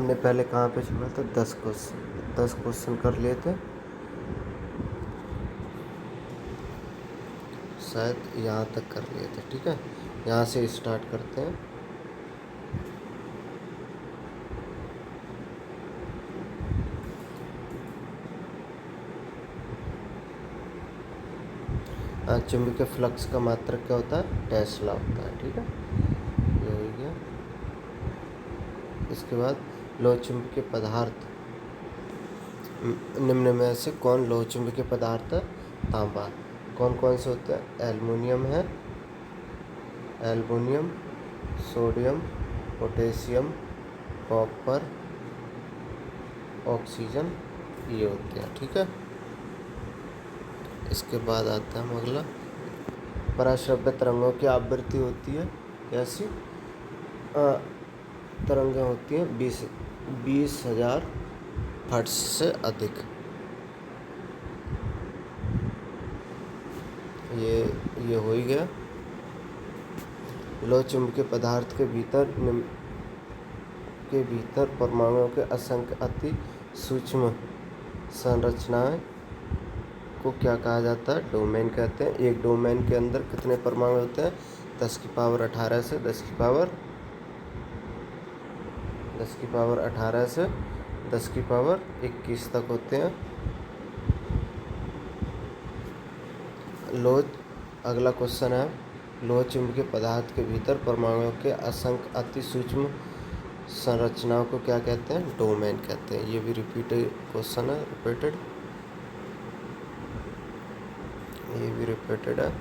हमने पहले कहाँ पे छोड़ा था, 10 क्वेश्चन कर लिए थे, शायद यहाँ तक कर लिए थे। ठीक है, यहाँ से स्टार्ट करते हैं। चुंबकीय फ्लक्स का मात्रक क्या होता है, टेस्ला होता है। ठीक है, ये हो गया। इसके बाद लोह चुंबकीय पदार्थ, निम्न में से कौन लोह चुंबकीय पदार्थ है, तांबा। कौन कौन से होते हैं, एल्युमिनियम है, aluminium, sodium, potassium, copper, oxygen, ये होते हैं। ठीक है, इसके बाद आता है अगला, पराश्रव्य तरंगों की आवृत्ति होती है कैसी, तरंगें होती हैं 20,000 हर्ट्ज से अधिक। ये हो ही गया। लोह चुंबकीय पदार्थ के भीतर परमाणुओं के असंख्य अति सूक्ष्म संरचनाएं को क्या कहा जाता है, डोमेन कहते हैं। एक डोमेन के अंदर कितने परमाणु होते हैं, 10 की पावर 18 से 10 की पावर 21 तक होते हैं। अगला क्वेश्चन है, लोह चुंबकीय पदार्थ के भीतर परमाणुओं के असंख्य अति सूक्ष्म संरचनाओं को क्या कहते हैं, डोमेन कहते हैं। ये भी रिपीटेड क्वेश्चन है, रिपीटेड है।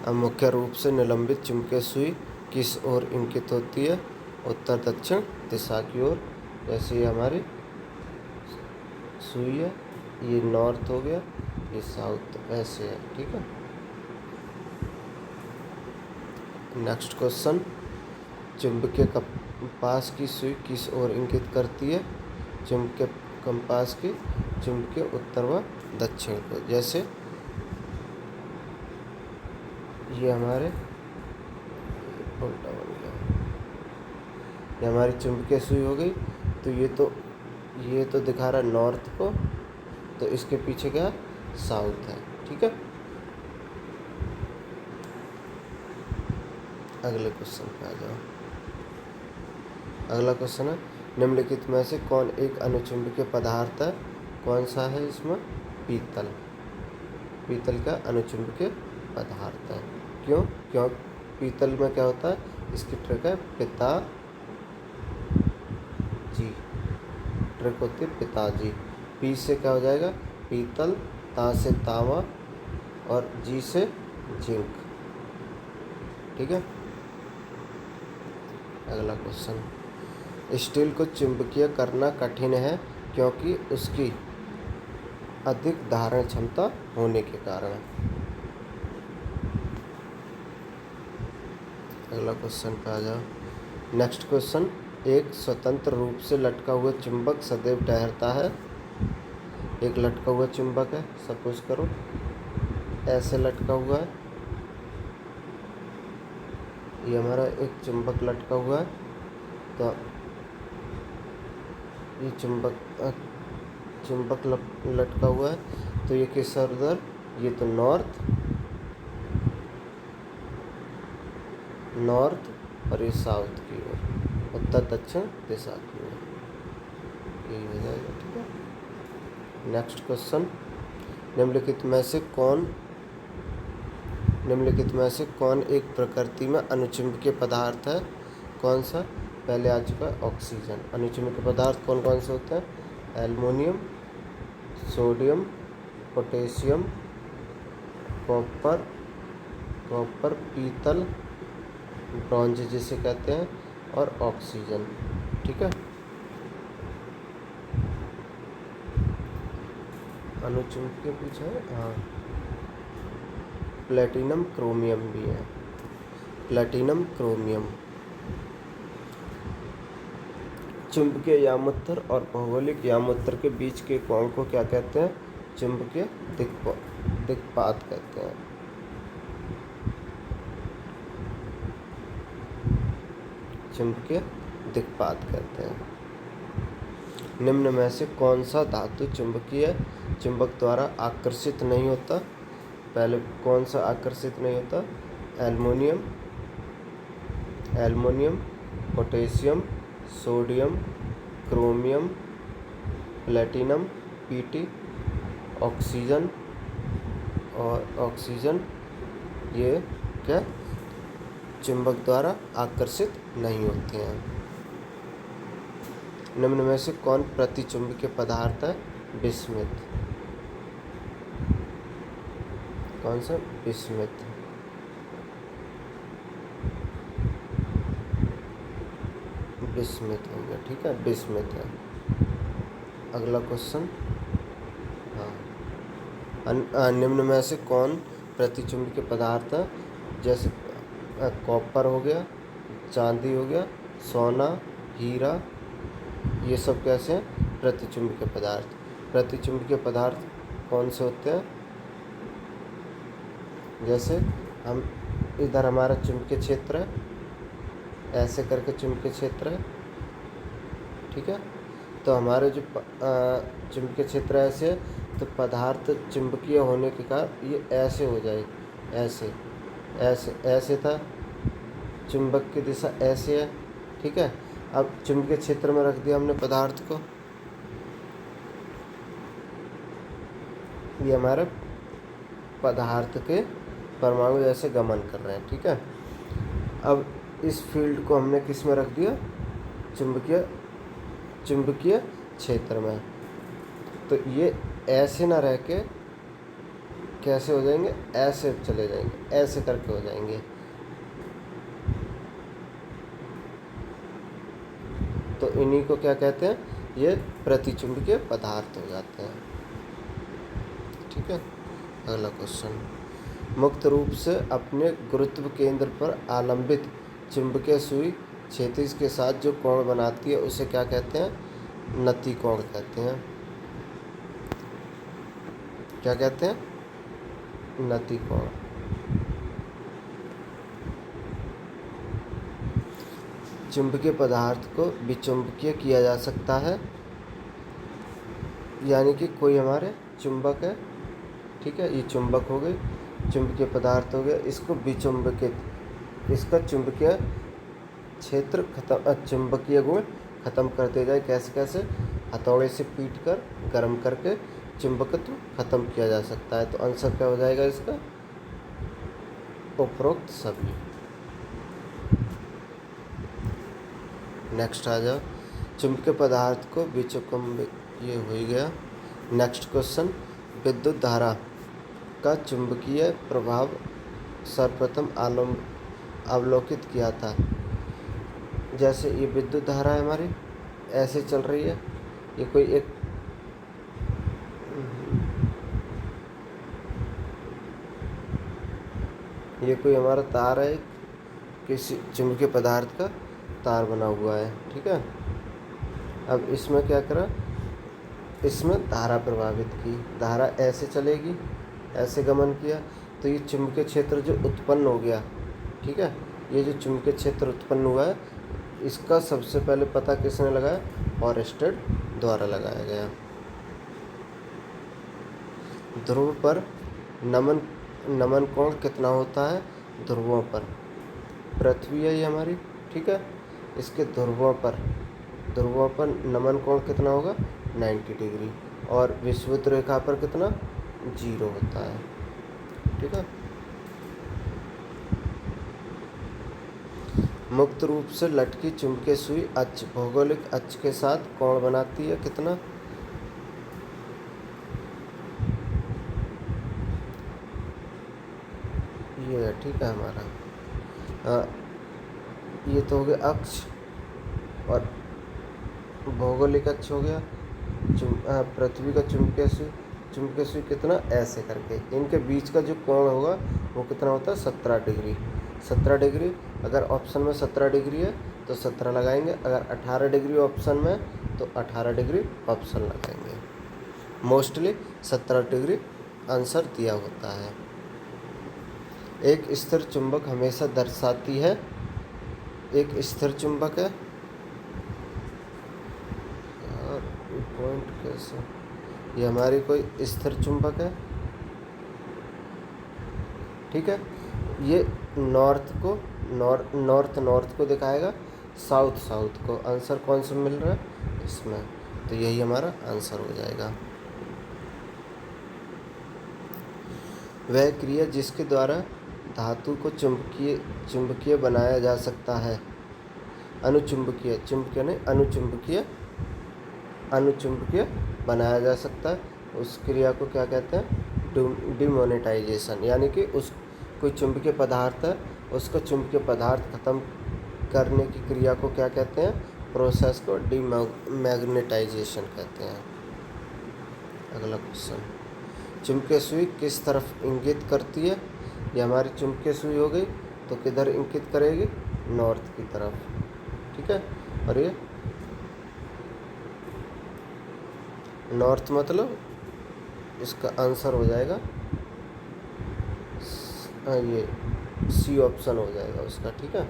अब मुख्य रूप से निलंबित चुंबकीय सुई किस ओर इंगित होती है, उत्तर दक्षिण दिशा की ओर। जैसे ये हमारी सुई है, ये नॉर्थ हो गया, ये साउथ, ऐसे है। ठीक है, नेक्स्ट क्वेश्चन, चुंबकीय कंपास की सुई किस ओर इंगित करती है, चुंबकीय कंपास की चुंबकीय उत्तर व दक्षिण को। जैसे ये हमारे उल्टा बन गया, ये हमारी चुंबकीय सुई हो गई। तो ये तो दिखा रहा है नॉर्थ को, तो इसके पीछे क्या साउथ है। ठीक है, अगले क्वेश्चन पे आ जाओ। अगला क्वेश्चन है, निम्नलिखित में से कौन एक अनुचुंबकीय पदार्थ है, कौन सा है इसमें, पीतल का अनुचुंबकीय पदार्थ है। क्यों पीतल में क्या होता है, इसकी ट्रिक है ट्रिक होती है पिताजी। पी से क्या हो जाएगा, पीतल, ता से तांबा और जी से जिंक। ठीक है, अगला क्वेश्चन, स्टील को चुंबकीय करना कठिन है क्योंकि उसकी अधिक धारण क्षमता होने के कारण। अगला क्वेश्चन पे आ जाओ। नेक्स्ट क्वेश्चन, एक स्वतंत्र रूप से लटका हुआ चुंबक सदैव ठहरता है। एक लटका हुआ चुंबक है, सपोज करो ऐसे लटका हुआ है, ये हमारा एक चुंबक लटका हुआ है। तो ये चुंबक लटका हुआ है, तो ये किस उधर, ये तो नॉर्थ और ये साउथ की ओर, उत्तर दक्षिण दिशा की ओर, यही हो जाएगा। ठीक है, नेक्स्ट क्वेश्चन, निम्नलिखित में से कौन एक प्रकृति में अनुचुंबकीय पदार्थ है, कौन सा, पहले आ चुका है ऑक्सीजन। अनुचुंबकीय पदार्थ कौन कौन से होते हैं, एल्युमिनियम, सोडियम, पोटेशियम, कॉपर, पीतल, ब्रॉन्ज जिसे कहते हैं, और ऑक्सीजन। ठीक है, अनुचुंबकीय पूछा है, हाँ, प्लेटिनम क्रोमियम भी है, प्लेटिनम क्रोमियम। चुंबकीय यामोत्तर और भौगोलिक यामोत्तर के बीच के कोण को क्या कहते हैं, चुंबकीय दिक्पात कहते हैं। चुंबकीय दिक्पात कहते हैं। निम्न में से कौन सा धातु चुंबकीय चुंबक द्वारा आकर्षित नहीं होता? पहले कौन सा आकर्षित नहीं होता? Aluminium, potassium, sodium, chromium, platinum, PT, oxygen ये क्या चुंबक द्वारा आकर्षित नहीं होते हैं। निम्न में से कौन प्रतिचुंबकीय पदार्थ है? बिस्मिथ। कौन सा? बिस्मिथ। बिस्मिथ हो गया, ठीक है, बिस्मिथ है। अगला क्वेश्चन, हाँ, निम्न में से कौन प्रतिचुंबकीय पदार्थ है? जैसे कॉपर हो गया, चांदी हो गया, सोना, हीरा, ये सब कैसे हैं? प्रतिचुंबकीय पदार्थ। प्रतिचुंबकीय पदार्थ कौन से होते हैं? जैसे हम इधर हमारा चुंबकीय क्षेत्र है, ऐसे करके चुंबकीय क्षेत्र है, ठीक है, तो हमारे जो चुंबकीय क्षेत्र ऐसे है, तो पदार्थ चुंबकीय होने के कारण ये ऐसे हो जाए, ऐसे ऐसे ऐसे था, चुंबक की दिशा ऐसे है, ठीक है। अब चुंबकीय क्षेत्र में रख दिया हमने पदार्थ को, ये हमारे पदार्थ के परमाणु जैसे गमन कर रहे हैं, ठीक है। अब इस फील्ड को हमने किस में रख दिया? चुंबकीय क्षेत्र में। तो ये ऐसे ना रह के कैसे हो जाएंगे? ऐसे चले जाएंगे, ऐसे करके हो जाएंगे। तो इन्हीं को क्या कहते हैं? ये प्रतिचुंबकीय पदार्थ हो जाते हैं, ठीक है। अगला क्वेश्चन, मुक्त रूप से अपने गुरुत्व केंद्र पर आलंबित चुंबकीय सुई क्षैतिज के साथ जो कोण बनाती है उसे क्या कहते हैं? नति कोण कहते हैं। क्या कहते हैं? नति कोण। चुंबकीय पदार्थ को विचुंबकीय किया जा सकता है, यानी कि कोई हमारे चुंबक है, ठीक है, ये चुंबक हो गई, चुंबकीय पदार्थ हो गया, इसको विचुंबकित, इसका चुंबकीय क्षेत्र खत्म, चुंबकीय गुण खत्म कर दिया जाए। कैसे कैसे? हथौड़े से पीट कर गर्म करके चुंबकत्व खत्म किया जा सकता है। तो आंसर क्या हो जाएगा इसका? उपरोक्त सभी। नेक्स्ट आ जाओ, चुंबकीय पदार्थ को विचुंबित, ये हो ही गया। नेक्स्ट क्वेश्चन, विद्युत धारा का चुंबकीय प्रभाव सर्वप्रथम अवलोकित किया था। जैसे ये विद्युत धारा है हमारी, ऐसे चल रही है, ये कोई एक ये कोई हमारा तार है, किसी चुंबकीय पदार्थ का तार बना हुआ है, ठीक है। अब इसमें क्या करा? इसमें धारा प्रभावित की, धारा ऐसे चलेगी, ऐसे गमन किया, तो ये चुंबकीय क्षेत्र जो उत्पन्न हो गया, ठीक है, ये जो चुंबकीय क्षेत्र उत्पन्न हुआ है, इसका सबसे पहले पता किसने लगाया? ऑरेस्टेड द्वारा लगाया गया। ध्रुव पर नमन कोण कितना होता है? ध्रुवों पर, पृथ्वी है ये हमारी, ठीक है, इसके ध्रुवों पर नमन कोण कितना होगा? 90 डिग्री, और विषुवत रेखा पर कितना? 0 होता है, ठीक है। मुक्त रूप से लटकी चुंबकीय सुई अक्ष, भौगोलिक अक्ष के साथ कोण बनाती है कितना? ये है, ठीक है हमारा। ये तो हो गया अक्ष, और भौगोलिक अक्ष हो गया पृथ्वी का चुंबकीय सुई कितना? ऐसे करके, इनके बीच का जो कोण होगा वो कितना होता है? 17 डिग्री। 17 डिग्री, अगर ऑप्शन में 17 डिग्री है तो 17 लगाएंगे, अगर 18 डिग्री ऑप्शन में तो 18 डिग्री ऑप्शन लगाएंगे। मोस्टली 17 डिग्री आंसर दिया होता है। एक स्थिर चुंबक हमेशा दर्शाती है, एक स्थिर चुंबक है, पॉइंट कैसे, ये हमारी कोई स्थिर चुंबक है, ठीक है। ये नॉर्थ को दिखाएगा, साउथ को। आंसर कौन सा मिल रहा है इसमें, तो यही हमारा आंसर हो जाएगा। वह क्रिया जिसके द्वारा धातु को चुंबकीय बनाया जा सकता है, चुंबकीय नहीं अनुचुंबकीय बनाया जा सकता है, उस क्रिया को क्या कहते हैं, डिमोनेटाइजेशन। यानी कि उस कोई चुंबकीय पदार्थ है, उसको चुंबकीय पदार्थ खत्म करने की क्रिया को क्या कहते हैं, प्रोसेस को डिमैग्नेटाइजेशन कहते हैं। अगला क्वेश्चन, चुंबकीय सुई किस तरफ इंगित करती है। ये हमारी चुंबकीय सुई हो गई, तो किधर इंगित करेगी, नॉर्थ की तरफ, ठीक है। और ये नॉर्थ मतलब इसका आंसर हो जाएगा ये सी ऑप्शन हो जाएगा उसका, ठीक है।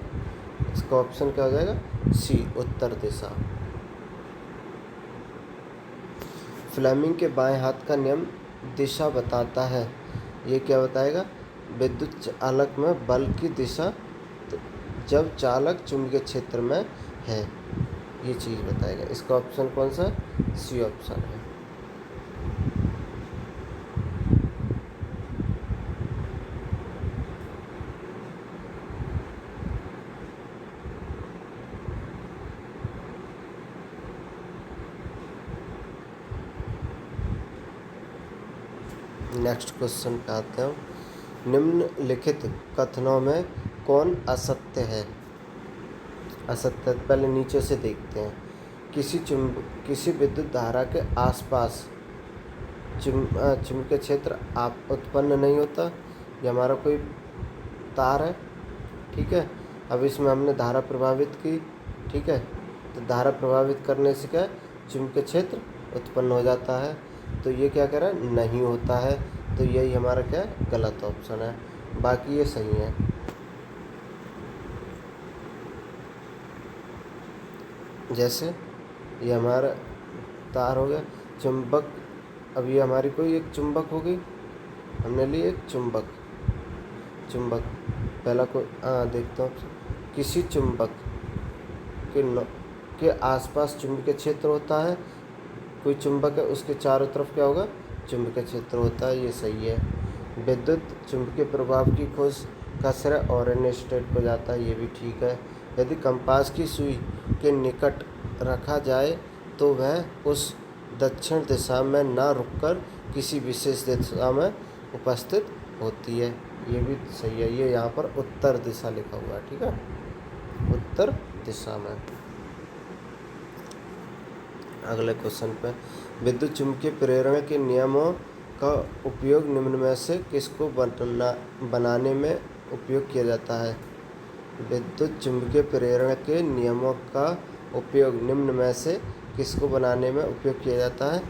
इसका ऑप्शन क्या हो जाएगा, सी, उत्तर दिशा। फ्लेमिंग के बाएं हाथ का नियम दिशा बताता है। ये क्या बताएगा, विद्युत चालक में बल की दिशा जब चालक चुंबकीय क्षेत्र में है, ये चीज़ बताएगा। इसका ऑप्शन कौन सा है, सी ऑप्शन है। नेक्स्ट क्वेश्चन पे आते हैं। निम्नलिखित कथनों में कौन असत्य है। असत्य पहले नीचे से देखते हैं। किसी विद्युत धारा के आसपास चुंबकीय क्षेत्र आप उत्पन्न नहीं होता। ये हमारा कोई तार है, ठीक है। अब इसमें हमने धारा प्रभावित की, ठीक है, तो धारा प्रभावित करने से क्या चुंबकीय क्षेत्र उत्पन्न हो जाता है। तो ये क्या कह रहा है, नहीं होता है, तो यही हमारा क्या है, गलत ऑप्शन है। बाकी ये सही है। जैसे ये हमारा तार हो गया, चुंबक, अब ये हमारी कोई एक चुंबक हो गई, हमने ली एक चुंबक पहला कोई देखते हो, किसी चुंबक के आसपास चुंबकीय क्षेत्र होता है। कोई चुंबक है, उसके चारों तरफ क्या होगा, चुंबकीय क्षेत्र होता है, ये सही है। विद्युत चुंबकीय प्रभाव की खोज का श्रेय ऑरेनस्टेड को जाता है, ये भी ठीक है। यदि कंपास की सुई के निकट रखा जाए तो वह उस दक्षिण दिशा में न रुककर किसी विशेष दिशा में उपस्थित होती है, ये भी सही है। ये यहाँ पर उत्तर दिशा लिखा हुआ है, ठीक है, उत्तर दिशा में। अगले क्वेश्चन पे, विद्युत चुंबकीय प्रेरण के नियमों का उपयोग निम्न में से किसको बनाने में उपयोग किया जाता है। विद्युत चुंबकीय प्रेरण के नियमों का उपयोग निम्न में से किसको बनाने में उपयोग किया जाता है।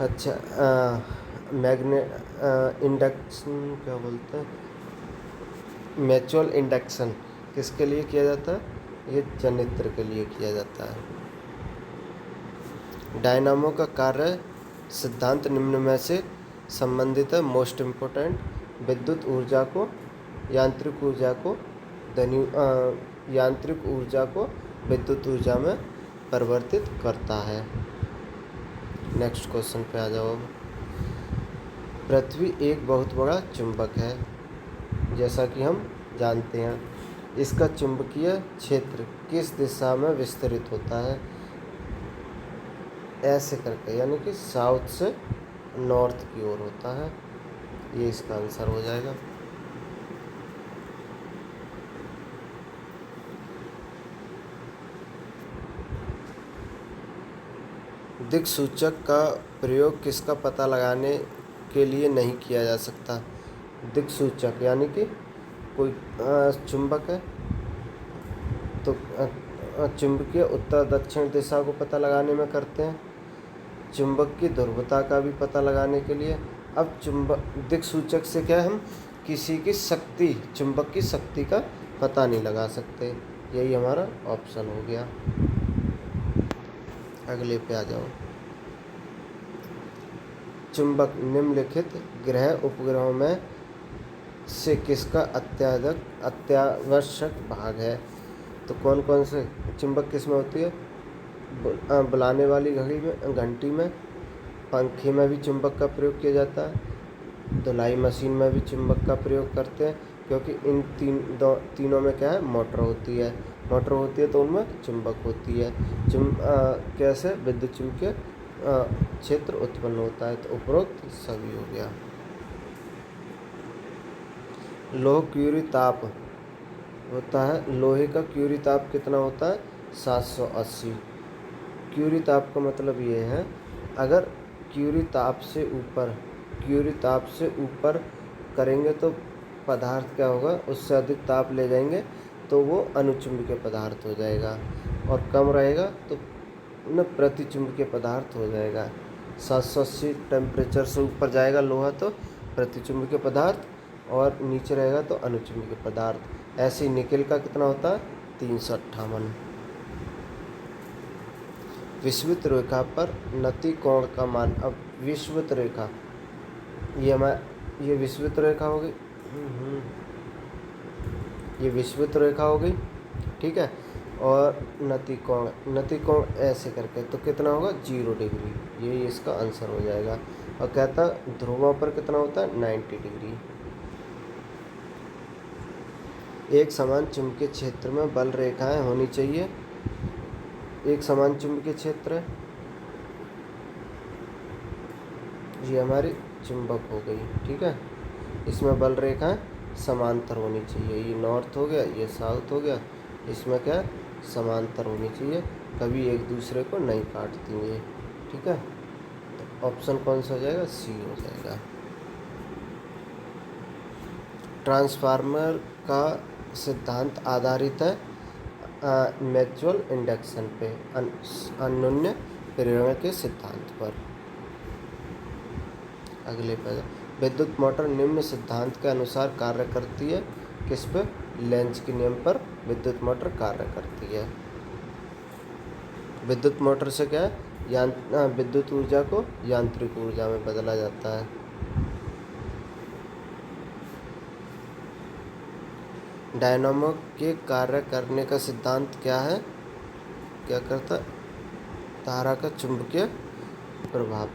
अच्छा, इंडक्शन क्या बोलते हैं, म्यूचुअल इंडक्शन किसके लिए किया जाता है, ये जनित्र के लिए किया जाता है। डायनामो का कार्य सिद्धांत निम्न में से संबंधित है। मोस्ट इम्पोर्टेंट, विद्युत ऊर्जा को यांत्रिक ऊर्जा को विद्युत ऊर्जा में परिवर्तित करता है। नेक्स्ट क्वेश्चन पे आ जाओ। पृथ्वी एक बहुत बड़ा चुंबक है, जैसा कि हम जानते हैं। इसका चुंबकीय क्षेत्र किस दिशा में विस्तृत होता है, ऐसे करके, यानी कि साउथ से नॉर्थ की ओर होता है, ये इसका आंसर हो जाएगा। दिक्सूचक का प्रयोग किसका पता लगाने के लिए नहीं किया जा सकता। दिक्सूचक यानी कि कोई चुंबक है, तो चुंबकीय उत्तर दक्षिण दिशा को पता लगाने में करते हैं। चुंबक की ध्रुवता का भी पता लगाने के लिए। अब दिक्सूचक से क्या, हम किसी की शक्ति, चुंबक की शक्ति का पता नहीं लगा सकते, यही हमारा ऑप्शन हो गया। अगले पे आ जाओ। चुंबक निम्नलिखित ग्रह उपग्रहों में से किसका अत्यावश्यक भाग है? तो कौन कौन से चुंबक किस में होती है? बुलाने वाली घंटी में, पंखे में भी चुंबक का प्रयोग किया जाता है, धुलाई मशीन में भी चुंबक का प्रयोग करते हैं, क्योंकि इन तीनों में क्या है? मोटर होती है। मोटर होती है तो उनमें चुंबक होती है। कैसे विद्युत चुम्बकीय क्षेत्र उत्पन्न होता है? तो उपरोक्त सभी हो गया। लोह क्यूरी ताप होता है, लोहे का क्यूरी ताप कितना होता है? 780। क्यूरी ताप का मतलब ये है, अगर क्यूरी ताप से ऊपर करेंगे तो पदार्थ क्या होगा? उससे अधिक ताप ले जाएंगे तो वो अनुचुंबकीय पदार्थ हो जाएगा, और कम रहेगा तो न प्रतिचुंबकीय पदार्थ हो जाएगा। 780 टेम्परेचर से ऊपर जाएगा लोहा तो प्रतिचुंबकीय पदार्थ, और नीचे रहेगा तो अनुचुंबकीय पदार्थ। ऐसे ही निकेल का कितना होता है? 358। विषुवत रेखा पर नति कोण का मान। अब विषुवत रेखा, ये विषुवत रेखा हो गई, ये विषुवत रेखा हो गई, ठीक है। और नति कोण ऐसे करके तो कितना होगा? 0 डिग्री। ये इसका आंसर हो जाएगा। और कहता ध्रुवों पर कितना होता है? 90 डिग्री। एक समान चुंबकीय क्षेत्र में बल रेखाएं होनी चाहिए। एक समान चुंबकीय क्षेत्र है, ये हमारी चुंबक हो गई, ठीक है। इसमें बल रेखाएं समांतर होनी चाहिए। ये नॉर्थ हो गया, ये साउथ हो गया, इसमें क्या समांतर होनी चाहिए, कभी एक दूसरे को नहीं काटती ये, ठीक है। तो ऑप्शन कौन सा हो जाएगा? सी हो जाएगा। ट्रांसफार्मर का सिद्धांत आधारित है म्यूचुअल इंडक्शन पे, अन्योन्य प्रेरण के सिद्धांत पर। अगले पर विद्युत मोटर निम्न सिद्धांत के अनुसार कार्य करती है। किस पे? लेंज के नियम पर विद्युत मोटर कार्य करती है। विद्युत मोटर से क्या है? विद्युत ऊर्जा को यांत्रिक ऊर्जा में बदला जाता है। डायनामो के कार्य करने का सिद्धांत क्या है? क्या करता? तारा का चुंबकीय प्रभाव,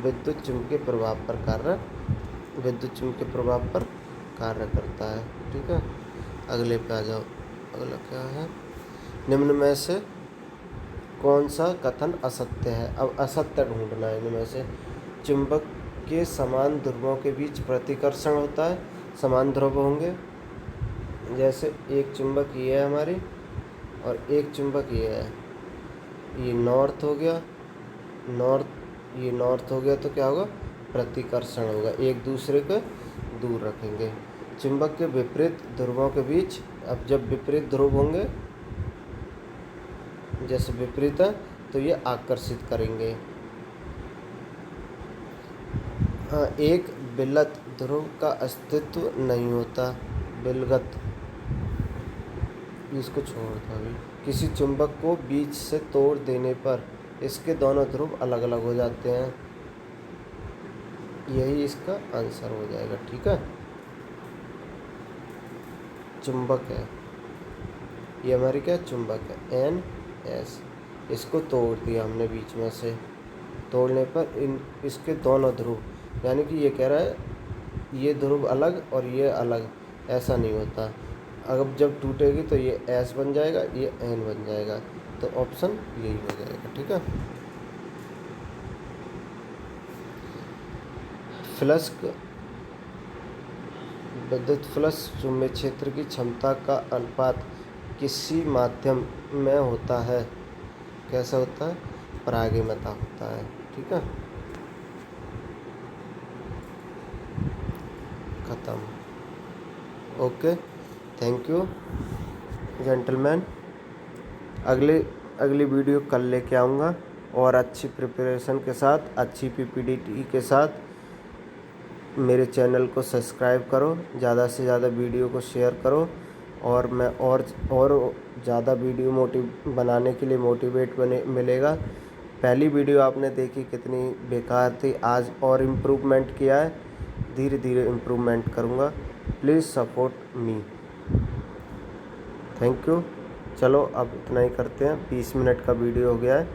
विद्युत चुंबकीय प्रभाव पर कार्य करता है, ठीक है। अगले पे आ जाओ। अगला क्या है? निम्न में से कौन सा कथन असत्य है? अब असत्य ढूंढना है इनमें से। चुंबक के समान ध्रुवों के बीच प्रतिकर्षण होता है। समान ध्रुव होंगे, जैसे एक चुंबक ये है हमारी और एक चुंबक ये है। ये नॉर्थ हो गया, ये नॉर्थ हो गया तो क्या होगा? प्रतिकर्षण होगा, एक दूसरे को दूर रखेंगे। चुंबक के विपरीत ध्रुवों के बीच, अब जब विपरीत ध्रुव होंगे, जैसे विपरीत है तो ये आकर्षित करेंगे। एक विलत ध्रुव का अस्तित्व नहीं होता। विलगत, इसको छोड़ दो अभी। किसी चुंबक को बीच से तोड़ देने पर इसके दोनों ध्रुव अलग अलग हो जाते हैं। यही इसका आंसर हो जाएगा, ठीक है। चुंबक है ये हमारी, क्या चुंबक है? NS। इसको तोड़ दिया हमने बीच में से, तोड़ने पर इसके दोनों ध्रुव, यानी कि ये कह रहा है ये ध्रुव अलग और ये अलग, ऐसा नहीं होता। अगर जब टूटेगी तो ये S बन जाएगा, ये N बन जाएगा। तो ऑप्शन यही हो जाएगा, ठीक है। फ्लक्स, विद्युत फ्लक्स चुंबकीय क्षेत्र की क्षमता का अनुपात किसी माध्यम में होता है। कैसा होता है? परागैमता होता है, ठीक है। खत्म। Okay, thank you gentleman. अगली वीडियो कल लेके आऊँगा, और अच्छी प्रिपरेशन के साथ, अच्छी PPT के साथ। मेरे चैनल को सब्सक्राइब करो, ज़्यादा से ज़्यादा वीडियो को शेयर करो, और मैं और ज़्यादा वीडियो बनाने के लिए मोटिवेट मिलेगा। पहली वीडियो आपने देखी कितनी बेकार थी, आज और इम्प्रूवमेंट किया है, धीरे धीरे इम्प्रूवमेंट करूँगा। Please support me. Thank you. चलो अब इतना ही करते हैं, 20 मिनट का वीडियो हो गया है।